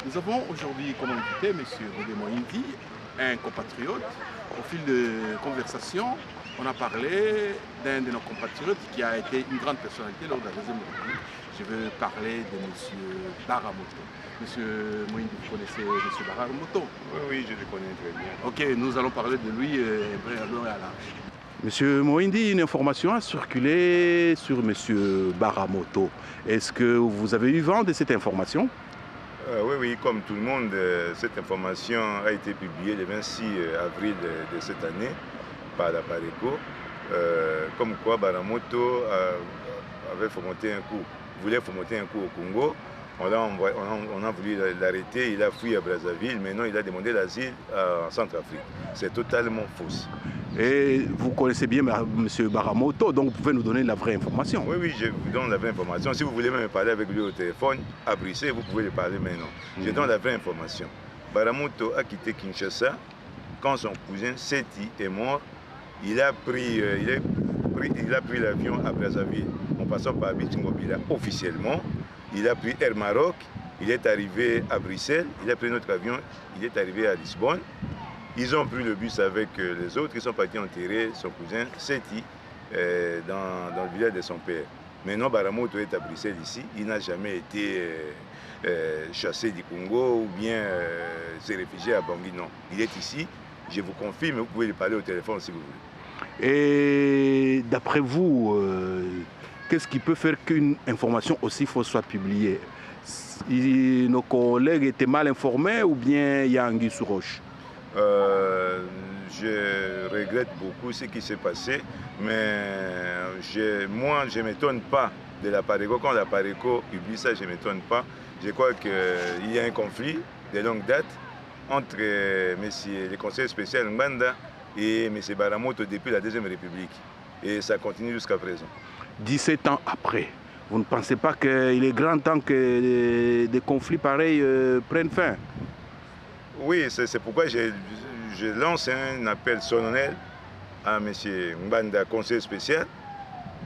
Nous avons aujourd'hui comme invité M. Rodé Moïndi, un compatriote. Au fil de conversation, on a parlé d'un de nos compatriotes qui a été une grande personnalité lors de la Deuxième République. Je veux parler de M. Baramoto. Monsieur Moïndi, vous connaissez M. Baramoto? Oui, je le connais très bien. Ok, nous allons parler de lui à long et à large. Monsieur Moïndi, une information a circulé sur Monsieur Baramoto. Est-ce que vous avez eu vent de cette information? Oui, comme tout le monde, cette information a été publiée le 26 avril de cette année par la Pareco, comme quoi Baramoto avait fomenté un coup, voulait fomenter un coup au Congo. On a voulu l'arrêter, il a fui à Brazzaville, maintenant il a demandé l'asile en Centrafrique. C'est totalement faux. Et vous connaissez bien M. Baramoto, donc vous pouvez nous donner la vraie information. Oui, je vous donne la vraie information. Si vous voulez même parler avec lui au téléphone, à Bruxelles, vous pouvez le parler maintenant. Je donne la vraie information. Baramoto a quitté Kinshasa quand son cousin Seti est mort. Il a pris l'avion à Brazzaville en passant par Bitingobila officiellement. Il a pris Air Maroc. Il est arrivé à Bruxelles. Il a pris notre avion. Il est arrivé à Lisbonne. Ils ont pris le bus avec les autres. Ils sont partis enterrer son cousin Seti dans le village de son père. Maintenant, Baramoto est à Bruxelles ici. Il n'a jamais été chassé du Congo ou bien s'est réfugié à Bangui. Non, il est ici. Je vous confirme, vous pouvez lui parler au téléphone si vous voulez. Et d'après vous, qu'est-ce qui peut faire qu'une information aussi fausse soit publiée? Nos collègues étaient mal informés ou bien il y a anguille sous roche? Je regrette beaucoup ce qui s'est passé, mais moi, je ne m'étonne pas de la Pareco. Quand la Pareco publie ça, je ne m'étonne pas. Je crois qu'il y a un conflit de longue date entre le conseiller spécial Mbanda et M. Baramoto depuis la Deuxième République. Et ça continue jusqu'à présent. 17 ans après, vous ne pensez pas qu'il est grand temps que des conflits pareils prennent fin? Oui, c'est pourquoi je lance un appel solennel à M. Mbanda, conseiller spécial,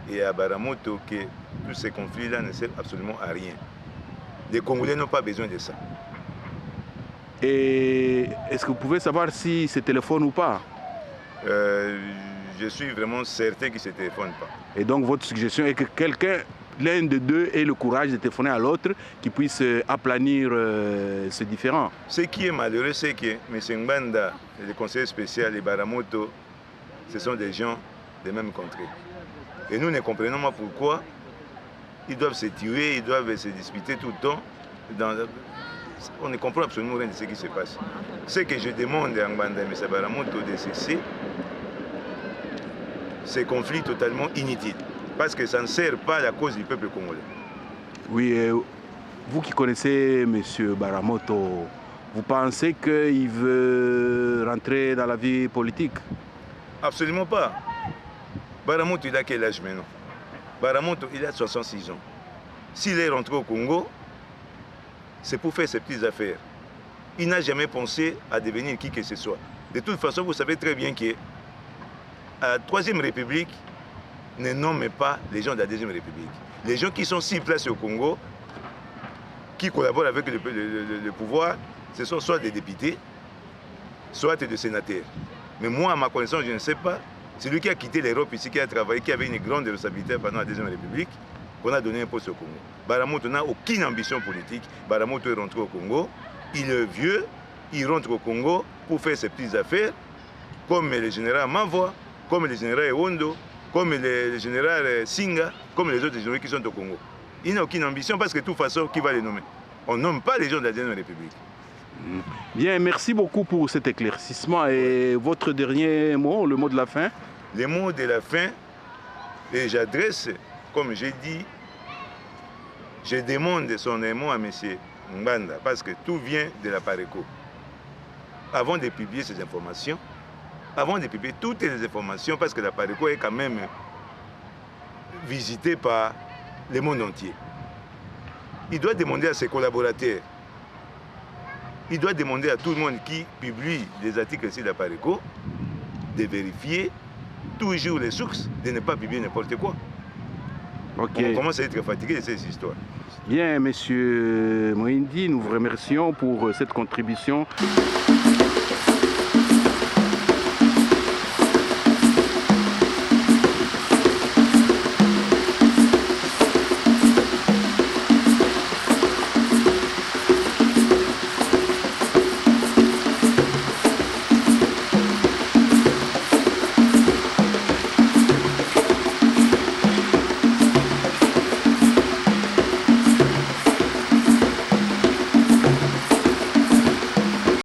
et à Baramoto que tous ces conflits-là ne servent absolument à rien. Les Congolais n'ont pas besoin de ça. Et est-ce que vous pouvez savoir si se téléphone ou pas? Je suis vraiment certain qu'il ne se téléphone pas. Et donc votre suggestion est que l'un de deux ait le courage de téléphoner à l'autre, qui puisse aplanir ce différend. Ce qui est malheureux, c'est que M. Mbanda, le conseiller spécial et Baramoto, ce sont des gens des mêmes contrées. Et nous ne comprenons pas pourquoi ils doivent se tuer, ils doivent se disputer tout le temps. On ne comprend absolument rien de ce qui se passe. Ce que je demande à Mbanda et M. Baramoto de cesser ces conflits totalement inutiles. Parce que ça ne sert pas à la cause du peuple congolais. Oui, vous qui connaissez M. Baramoto, vous pensez qu'il veut rentrer dans la vie politique? Absolument pas. Baramoto, il a quel âge maintenant? Baramoto, il a 66 ans. S'il est rentré au Congo, c'est pour faire ses petites affaires. Il n'a jamais pensé à devenir qui que ce soit. De toute façon, vous savez très bien que à la Troisième République, ne nomme pas les gens de la Deuxième République. Les gens qui sont si placés au Congo, qui collaborent avec le pouvoir, ce sont soit des députés, soit des sénateurs. Mais moi, à ma connaissance, je ne sais pas. C'est lui qui a quitté l'Europe ici, qui a travaillé, qui avait une grande responsabilité pendant la Deuxième République, qu'on a donné un poste au Congo. Baramoto n'a aucune ambition politique. Baramoto est rentré au Congo. Il est vieux, il rentre au Congo pour faire ses petites affaires, comme le général Mavoa, comme le général Ewondo, comme le général Singa, comme les autres généraux qui sont au Congo. Il n'a aucune ambition parce que de toute façon, qui va les nommer? On ne nomme pas les gens de la Deuxième République. Bien, merci beaucoup pour cet éclaircissement. Et votre dernier mot, le mot de la fin? Le mot de la fin, et j'adresse, comme j'ai dit, je demande son mot à M. Mbanda parce que tout vient de la Pareco. Avant de publier ces informations, avant de publier toutes les informations, parce que la Pareco est quand même visitée par le monde entier. Il doit demander à ses collaborateurs, il doit demander à tout le monde qui publie des articles sur la Pareco de vérifier toujours les sources, de ne pas publier n'importe quoi. Ok. On commence à être fatigué de ces histoires. Bien, monsieur Moïndi, nous vous remercions pour cette contribution.